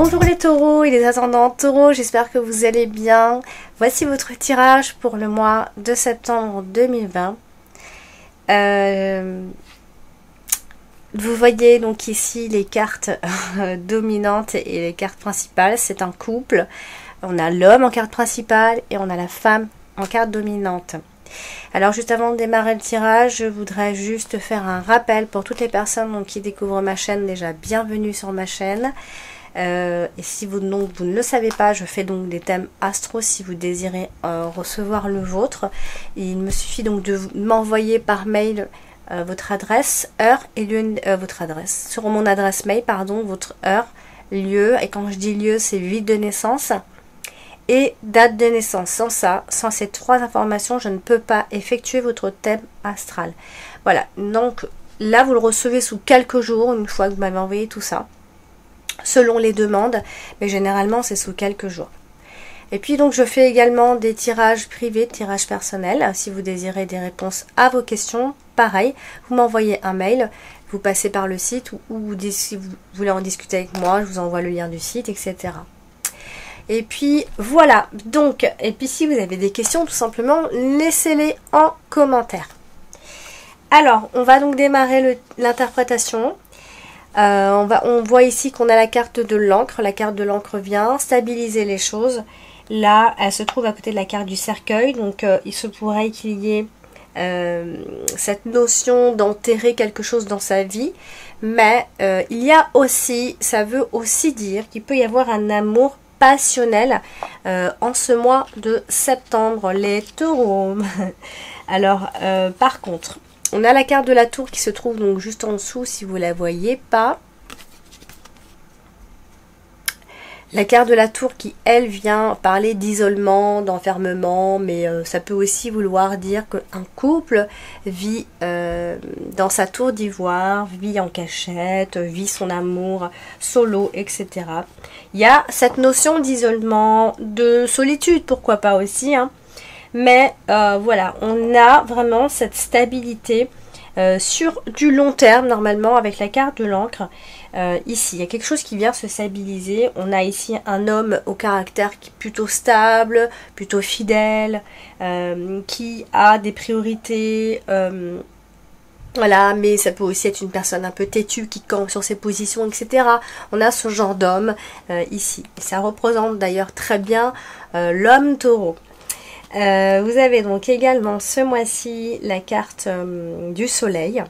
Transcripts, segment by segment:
Bonjour les taureaux et les ascendants taureaux, j'espère que vous allez bien. Voici votre tirage pour le mois de septembre 2020. Vous voyez donc ici les cartes dominantes et les cartes principales. C'est un couple. On a l'homme en carte principale et on a la femme en carte dominante. Alors juste avant de démarrer le tirage, je voudrais juste faire un rappel pour toutes les personnes donc, qui découvrent ma chaîne. Déjà, bienvenue sur ma chaîne. Et si vous ne le savez pas, je fais donc des thèmes astro si vous désirez recevoir le vôtre. Il me suffit donc de m'envoyer par mail votre adresse, heure et lieu, votre adresse, sur mon adresse mail, pardon, votre heure, lieu, et quand je dis lieu, c'est ville de naissance et date de naissance. Sans ça, sans ces trois informations, je ne peux pas effectuer votre thème astral. Voilà, donc là vous le recevez sous quelques jours, une fois que vous m'avez envoyé tout ça, selon les demandes, mais généralement c'est sous quelques jours. Et puis donc je fais également des tirages privés, tirages personnels. Si vous désirez des réponses à vos questions, pareil, vous m'envoyez un mail, vous passez par le site ou si vous voulez en discuter avec moi, je vous envoie le lien du site, etc. Et puis voilà, donc, et puis si vous avez des questions, tout simplement, laissez-les en commentaire. Alors, on va donc démarrer l'interprétation. On voit ici qu'on a la carte de l'encre. La carte de l'encre vient stabiliser les choses. Là, elle se trouve à côté de la carte du cercueil. Donc, il se pourrait qu'il y ait cette notion d'enterrer quelque chose dans sa vie. Mais il y a aussi, ça veut aussi dire qu'il peut y avoir un amour passionnel en ce mois de septembre, les taureaux. Alors, par contre, on a la carte de la tour qui se trouve donc juste en dessous si vous ne la voyez pas. La carte de la tour qui, elle, vient parler d'isolement, d'enfermement, mais ça peut aussi vouloir dire qu'un couple vit dans sa tour d'ivoire, vit en cachette, vit son amour solo, etc. Il y a cette notion d'isolement, de solitude, pourquoi pas aussi, hein. Mais voilà, on a vraiment cette stabilité sur du long terme, normalement, avec la carte de l'encre. Ici, il y a quelque chose qui vient se stabiliser. On a ici un homme au caractère qui est plutôt stable, plutôt fidèle, qui a des priorités. Voilà, mais ça peut aussi être une personne un peu têtue qui campe sur ses positions, etc. On a ce genre d'homme ici. Et ça représente d'ailleurs très bien l'homme taureau. Vous avez donc également ce mois-ci la carte du soleil.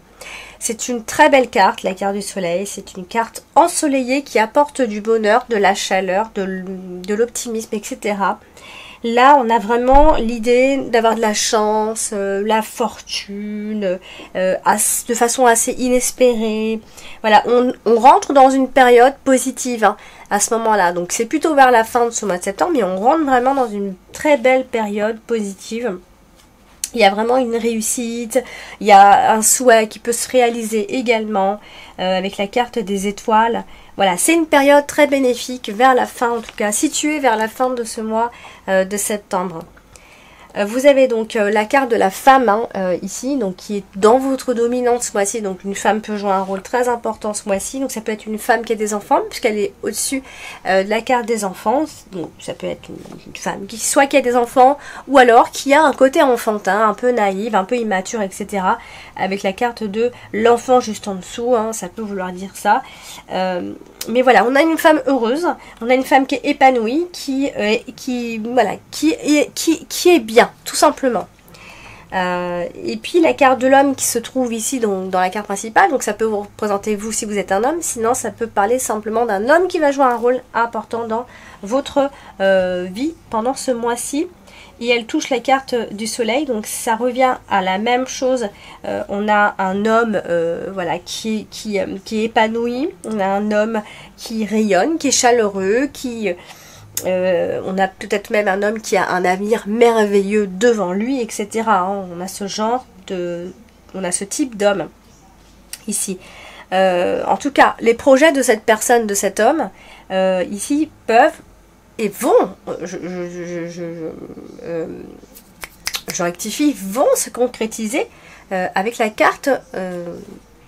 C'est une très belle carte, la carte du soleil. C'est une carte ensoleillée qui apporte du bonheur, de la chaleur, de l'optimisme, etc. Là, on a vraiment l'idée d'avoir de la chance, la fortune, de façon assez inespérée. Voilà, on rentre dans une période positive hein, à ce moment-là. Donc, c'est plutôt vers la fin de ce mois de septembre, mais on rentre vraiment dans une très belle période positive. Il y a vraiment une réussite, il y a un souhait qui peut se réaliser également avec la carte des étoiles. Voilà, c'est une période très bénéfique vers la fin, en tout cas située vers la fin de ce mois de septembre. Vous avez donc la carte de la femme hein, ici, donc qui est dans votre dominante ce mois-ci. Donc une femme peut jouer un rôle très important ce mois-ci. Donc ça peut être une femme qui a des enfants, puisqu'elle est au-dessus de la carte des enfants. Donc ça peut être une femme qui soit qui a des enfants, ou alors qui a un côté enfantin, un peu naïve, un peu immature, etc. Avec la carte de l'enfant juste en dessous, hein, ça peut vouloir dire ça. Mais voilà, on a une femme heureuse, on a une femme qui est épanouie, qui est bien, tout simplement. Et puis la carte de l'homme qui se trouve ici dans la carte principale, donc ça peut vous représenter vous si vous êtes un homme, sinon ça peut parler simplement d'un homme qui va jouer un rôle important dans votre vie pendant ce mois-ci. Et elle touche la carte du soleil, donc ça revient à la même chose. On a un homme voilà, qui est épanoui, on a un homme qui rayonne, qui est chaleureux, on a peut-être même un homme qui a un avenir merveilleux devant lui, etc. Hein. On a ce type d'homme ici. En tout cas, les projets de cette personne, de cet homme, ici peuvent et vont, je rectifie, vont se concrétiser avec la carte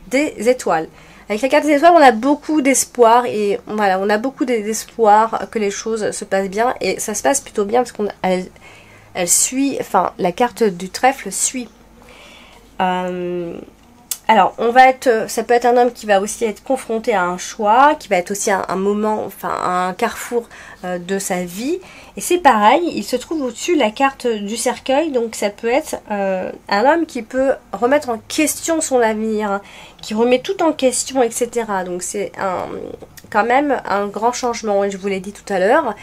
des étoiles. Avec la carte des étoiles, on a beaucoup d'espoir et voilà, on a beaucoup d'espoir que les choses se passent bien et ça se passe plutôt bien parce qu'elle suit, enfin la carte du trèfle suit. Alors, ça peut être un homme qui va aussi être confronté à un choix, qui va être aussi un moment, enfin un carrefour de sa vie. Et c'est pareil, il se trouve au-dessus de la carte du cercueil, donc ça peut être un homme qui peut remettre en question son avenir, hein, qui remet tout en question, etc. Donc c'est quand même un grand changement, et je vous l'ai dit tout à l'heure.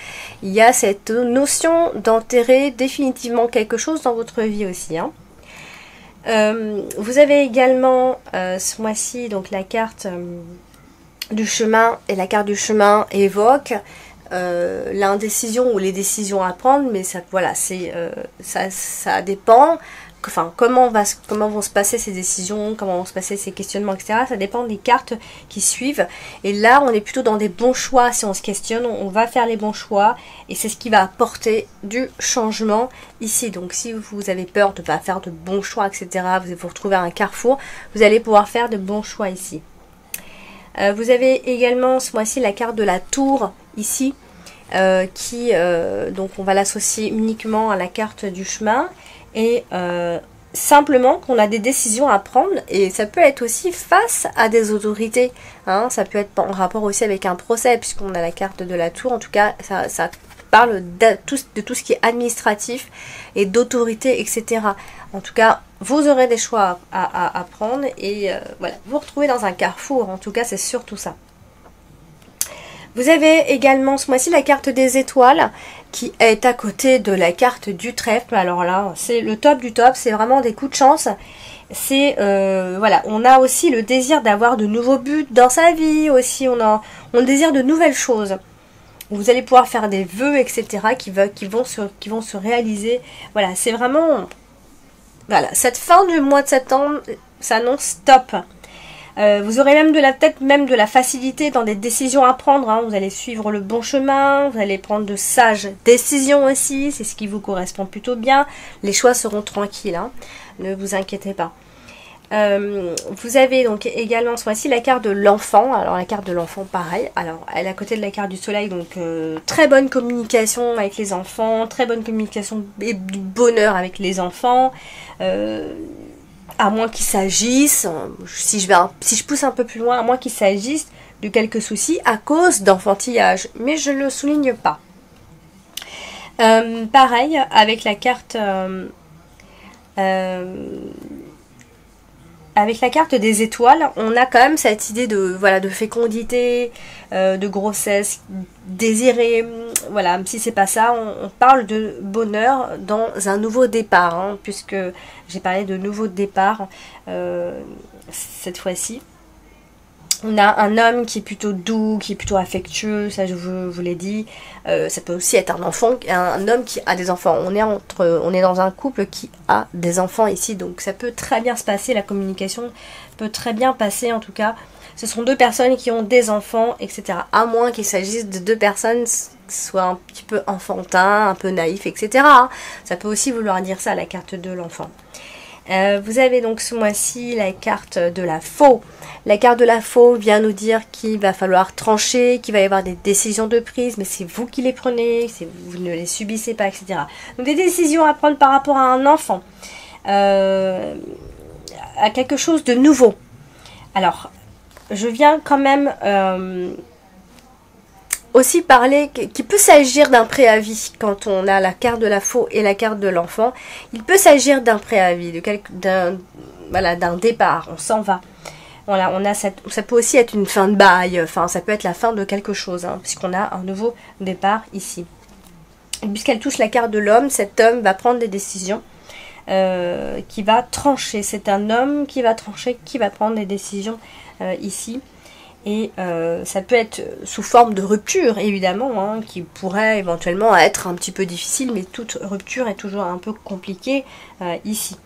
Il y a cette notion d'enterrer définitivement quelque chose dans votre vie aussi, hein. Vous avez également ce mois-ci donc la carte du chemin, et la carte du chemin évoque l'indécision ou les décisions à prendre, mais ça, voilà, ça dépend. Enfin, comment vont se passer ces décisions, comment vont se passer ces questionnements, etc. Ça dépend des cartes qui suivent. Et là, on est plutôt dans des bons choix. Si on se questionne, on va faire les bons choix. Et c'est ce qui va apporter du changement ici. Donc, si vous avez peur de ne pas faire de bons choix, etc., vous vous retrouvez à un carrefour, vous allez pouvoir faire de bons choix ici. Vous avez également ce mois-ci la carte de la tour ici. Donc, on va l'associer uniquement à la carte du chemin. Et simplement qu'on a des décisions à prendre, et ça peut être aussi face à des autorités, hein, ça peut être en rapport aussi avec un procès, puisqu'on a la carte de la tour. En tout cas, ça parle de tout ce qui est administratif et d'autorité, etc. En tout cas, vous aurez des choix à prendre, et voilà, vous retrouvez dans un carrefour. En tout cas, c'est surtout ça. Vous avez également ce mois-ci la carte des étoiles qui est à côté de la carte du trèfle. Alors là, c'est le top du top, c'est vraiment des coups de chance. C'est voilà, on a aussi le désir d'avoir de nouveaux buts dans sa vie aussi. On désire de nouvelles choses. Vous allez pouvoir faire des vœux, etc. qui vont se réaliser. Voilà, c'est vraiment, voilà, cette fin du mois de septembre s'annonce top. Vous aurez même peut-être même de la facilité dans des décisions à prendre, hein. Vous allez suivre le bon chemin, vous allez prendre de sages décisions aussi, c'est ce qui vous correspond plutôt bien. Les choix seront tranquilles, hein. Ne vous inquiétez pas. Vous avez donc également ce mois-ci la carte de l'enfant. Alors la carte de l'enfant, pareil. Alors elle est à côté de la carte du soleil, donc très bonne communication avec les enfants, très bonne communication et du bonheur avec les enfants. À moins qu'il s'agisse, si je pousse un peu plus loin, à moins qu'il s'agisse de quelques soucis à cause d'enfantillage. Mais je ne le souligne pas. Pareil, avec la carte des étoiles, on a quand même cette idée de, voilà, de fécondité, de grossesse désirée. Voilà, même si c'est pas ça, on parle de bonheur dans un nouveau départ, hein, puisque j'ai parlé de nouveau départ cette fois-ci. On a un homme qui est plutôt doux, qui est plutôt affectueux, ça je vous l'ai dit. Ça peut aussi être un homme qui a des enfants. On est dans un couple qui a des enfants ici, donc ça peut très bien se passer, la communication peut très bien passer en tout cas. Ce sont deux personnes qui ont des enfants, etc. À moins qu'il s'agisse de deux personnes qui soient un petit peu enfantins, un peu naïfs, etc. Ça peut aussi vouloir dire ça, la carte de l'enfant. Vous avez donc ce mois-ci la carte de la faux. La carte de la faux vient nous dire qu'il va falloir trancher, qu'il va y avoir des décisions de prise, mais c'est vous qui les prenez, vous ne les subissez pas, etc. Donc des décisions à prendre par rapport à un enfant, à quelque chose de nouveau. Alors, je viens quand même aussi parler qu'il peut s'agir d'un préavis quand on a la carte de la faux et la carte de l'enfant. Il peut s'agir d'un préavis, d'un départ, on s'en va. Voilà, ça peut aussi être une fin de bail, enfin ça peut être la fin de quelque chose, hein, puisqu'on a un nouveau départ ici. Et puisqu'elle touche la carte de l'homme, cet homme va prendre des décisions, qui va trancher. C'est un homme qui va trancher, qui va prendre des décisions ici. Et ça peut être sous forme de rupture, évidemment, hein, qui pourrait éventuellement être un petit peu difficile, mais toute rupture est toujours un peu compliquée ici.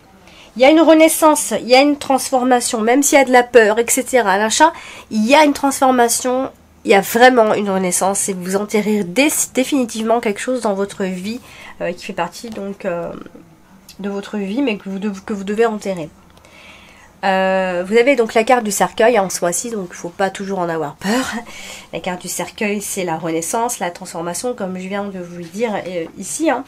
Il y a une renaissance, il y a une transformation, même s'il y a de la peur, etc. L'achat, il y a une transformation, il y a vraiment une renaissance, et vous enterrez définitivement quelque chose dans votre vie qui fait partie donc de votre vie, mais que vous devez enterrer. Vous avez donc la carte du cercueil en ce mois-ci, donc il ne faut pas toujours en avoir peur. La carte du cercueil, c'est la renaissance, la transformation, comme je viens de vous le dire ici. Hein.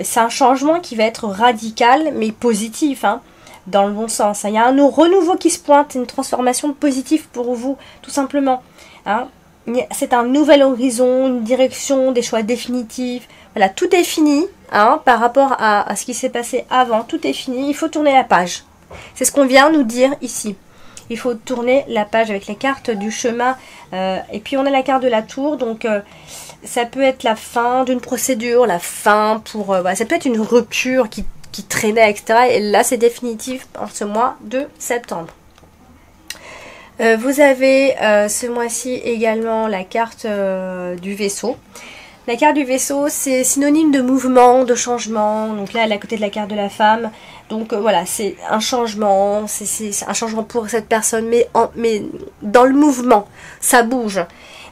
C'est un changement qui va être radical, mais positif, hein, dans le bon sens. Il y a un renouveau qui se pointe, une transformation positive pour vous, tout simplement. Hein. C'est un nouvel horizon, une direction, des choix définitifs. Voilà, tout est fini, hein, par rapport à ce qui s'est passé avant. Tout est fini, il faut tourner la page. C'est ce qu'on vient nous dire ici. Il faut tourner la page avec les cartes du chemin. Et puis on a la carte de la tour. Donc ça peut être la fin d'une procédure, la fin pour... voilà, ça peut être une rupture qui traînait, etc. Et là c'est définitif en ce mois de septembre. Vous avez ce mois-ci également la carte du vaisseau. La carte du vaisseau, c'est synonyme de mouvement, de changement. Donc là, elle est à côté de la carte de la femme. Donc voilà, c'est un changement. C'est un changement pour cette personne, mais dans le mouvement, ça bouge.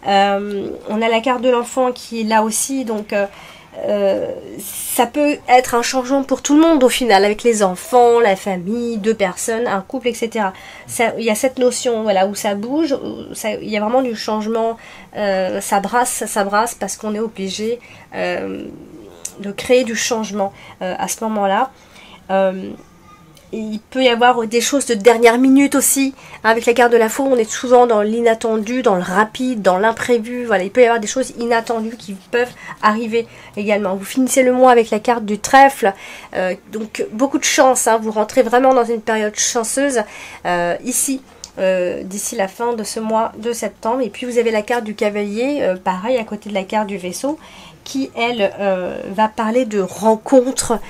On a la carte de l'enfant qui est là aussi. Donc ça peut être un changement pour tout le monde au final, avec les enfants, la famille, deux personnes, un couple, etc. Il y a cette notion, voilà, où ça bouge, il y a vraiment du changement, ça brasse parce qu'on est obligé de créer du changement à ce moment-là. Il peut y avoir des choses de dernière minute aussi. Avec la carte de la faux, on est souvent dans l'inattendu, dans le rapide, dans l'imprévu. Voilà, il peut y avoir des choses inattendues qui peuvent arriver également. Vous finissez le mois avec la carte du trèfle. Donc beaucoup de chance, hein. Vous rentrez vraiment dans une période chanceuse ici. D'ici la fin de ce mois de septembre. Et puis vous avez la carte du cavalier, pareil, à côté de la carte du vaisseau, qui elle va parler de rencontres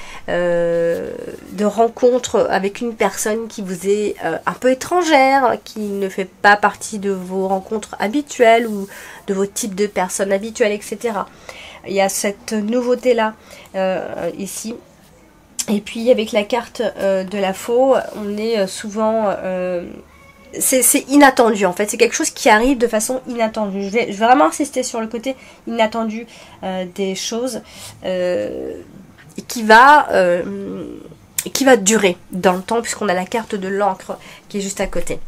avec une personne qui vous est un peu étrangère, qui ne fait pas partie de vos rencontres habituelles ou de vos types de personnes habituelles, etc. Il y a cette nouveauté là ici. Et puis avec la carte de la faux, on est souvent... c'est inattendu en fait, c'est quelque chose qui arrive de façon inattendue. Je vais vraiment insister sur le côté inattendu des choses qui va durer dans le temps, puisqu'on a la carte de l'encre qui est juste à côté.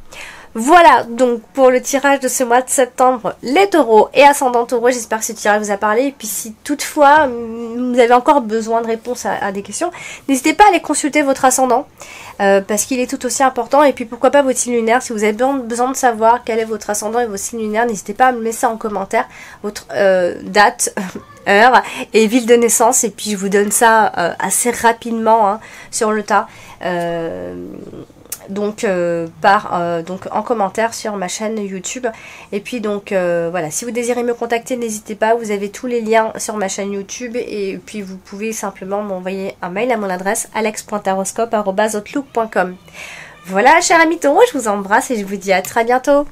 Voilà donc pour le tirage de ce mois de septembre, les taureaux et ascendant taureau. J'espère que ce tirage vous a parlé. Et puis si toutefois vous avez encore besoin de réponses à des questions, n'hésitez pas à aller consulter votre ascendant parce qu'il est tout aussi important. Et puis pourquoi pas votre signe lunaire. Si vous avez besoin de savoir quel est votre ascendant et votre signe lunaire, n'hésitez pas à me laisser en commentaire votre date, heure et ville de naissance. Et puis je vous donne ça assez rapidement, hein, sur le tas. Donc en commentaire sur ma chaîne YouTube. Et puis donc voilà, si vous désirez me contacter, n'hésitez pas, vous avez tous les liens sur ma chaîne YouTube. Et puis vous pouvez simplement m'envoyer un mail à mon adresse alex.taroscope@outlook.com. Voilà, chers amis taureaux, je vous embrasse et je vous dis à très bientôt.